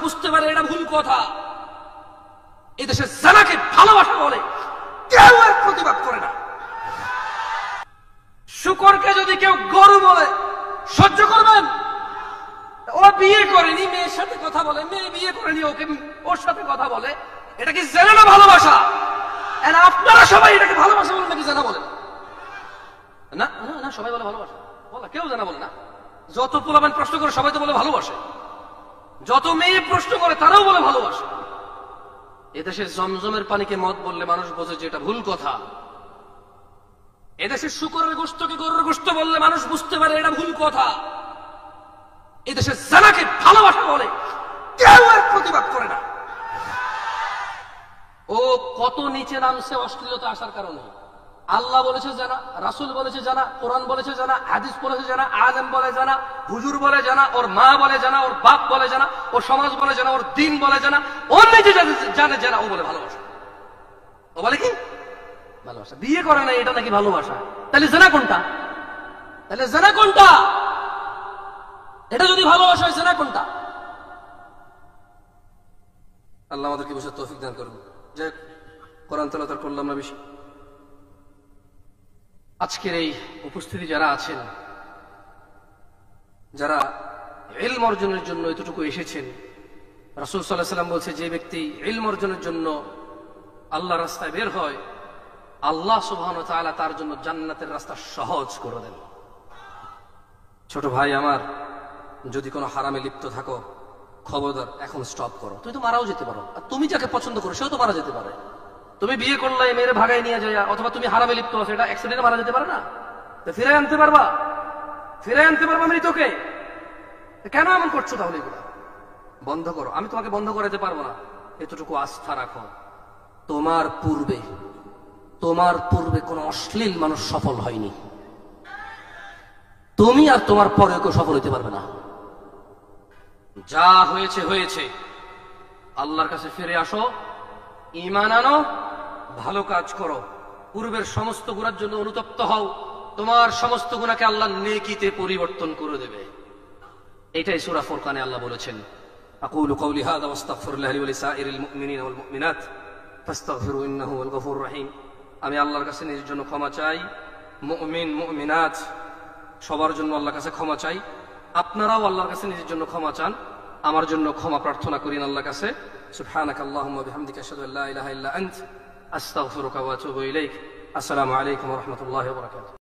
বুঝতে পারে এটা ভুল কথা। এই দেশে জানাকে ভালোবাসা বলে, কেউ এর প্রতিবাদ করে না। শুকরকে যদি কেউ গরু বলে সহ্য করবেন? ও বিয়ে করেনি, মেয়ের সাথে কথা বলে, মেয়ে বিয়ে করেনি, ওকে ওর সাথে কথা বলে, এটা কি জেনা না ভালোবাসা? আপনারা সবাই এটাকে ভালোবাসা বলেন নাকি জেনা বলেন? না না, সবাই বলে ভালোবাসা, বলা কেউ জেনা বলে না। যত পোলাপান প্রশ্ন করে সবাই তো বলে ভালোবাসে, যত মেয়ে প্রশ্ন করে তারাও বলে ভালোবাসে। এদেশের জমজমের পানিকে মদ বললে মানুষ বোঝে যে এটা ভুল কথা। এদেশের শুকরের গোশতকে গরুর গোশত বললে মানুষ বুঝতে পারে এটা ভুল কথা। এদেশের জানাকে ভালোবাসা বলে, কেউ এর প্রতিবাদ করে না। ও কত নিচে নামছে অশ্লীলতা আসার কারণে। আল্লাহ বলেছে জানা, রাসূল বলেছে জানা, কোরআন বলেছে জানা, হাদিস বলেছে জানা, আলেম বলে জানা, হুজুর বলে জানা, ওর মা বলে জানা, ওর বাপ বলে জানা, ওর সমাজ বলে জানা, ওর দিন বলে জানা, ওর নিজে জানে জানা, ও বলে ভালোবাসা। ও বলে কি ভালোবাসা? বিয়ে করে না, এটা নাকি ভালোবাসা? তাহলে জানা কোনটা? তাহলে জানা কোনটা? এটা যদি ভালোবাসা হয়, জানা কোনটা? আল্লাহ আমাদেরকে বুঝার তৌফিক দান করুন। যে কোরআন তেলাওয়াত করলাম না বেশি। আজকের এই উপস্থিতি যারা আছেন, যারা ইলম অর্জনের জন্য এতটুকু এসেছেন, রাসূল সাল্লাল্লাহু আলাইহি ওয়াসাল্লাম বলছে যে ব্যক্তি ইলম অর্জনের জন্য আল্লাহর রাস্তায় বের হয়, আল্লাহ সুবহানাহু ওয়া তাআলা তার জন্য জান্নাতের রাস্তা সহজ করে দেন। ছোট ভাই আমার, যদি কোনো হারামে লিপ্ত থাকো, খবরদার এখন স্টপ করো। তুমি তো মারাও যেতে পারো, আর তুমি যাকে পছন্দ করো সেও তো মারা যেতে পারে। তুমি বিয়ে করলে মেয়ের ভাগায় নিয়ে যায়, অথবা তুমি হারামে লিপ্ত আছো, এটা অ্যাক্সিডেন্টে মারা যেতে পারে না? ফিরে আনতে পারবা? ফিরে আনতে পারবা মৃতকে? কেন এমন করছো? তাহলে এগুলো বন্ধ করো। আমি তোমাকে বন্ধ করাতে পারবো না, এতটুকু আস্থা রাখো। তোমার পূর্বে কোন অশ্লীল মানুষ সফল হয়নি, তুমি আর তোমার পরে কেউ সফল হইতে পারবে না। যা হয়েছে হয়েছে, আল্লাহর কাছে ফিরে আসো, ঈমান আনো, ভালো কাজ করো, পূর্বের সমস্ত গুনার জন্য অনুতপ্ত হও, তোমার সমস্ত গুনাহকে আল্লাহ নেকিতে পরিবর্তন করে দেবে। এটাই সূরা ফুরকানে আল্লাহ বলেছেন, আকুলু কওলি হাযা ওয়াস্তাগফিরুল্লাহ লি ওয়া লিসাইরিল মুমিনিনা ওয়াল মুমিনাত ফাস্তাগফিরু ইন্নাহু হুয়াল গফুরুর রহিম। আমি আল্লাহর কাছে নিজের জন্য ক্ষমা চাই, মুমিন মুমিনাত সবার জন্য আল্লাহর কাছে ক্ষমা চাই। আপনারাও আল্লাহর কাছে নিজের জন্য ক্ষমা চান, আমার জন্য ক্ষমা প্রার্থনা করেন আল্লাহর কাছে। সুবহানাকাল্লাহুম্মা ওয়া বিহামদিকা আশহাদু আল্লা ইলাহা ইল্লা আনতা আস্তাগফিরুকা ওয়া আতুবু ইলাইক। আসসালামু আলাইকুম ওয়া রাহমাতুল্লাহি ওয়া বারাকাতুহু।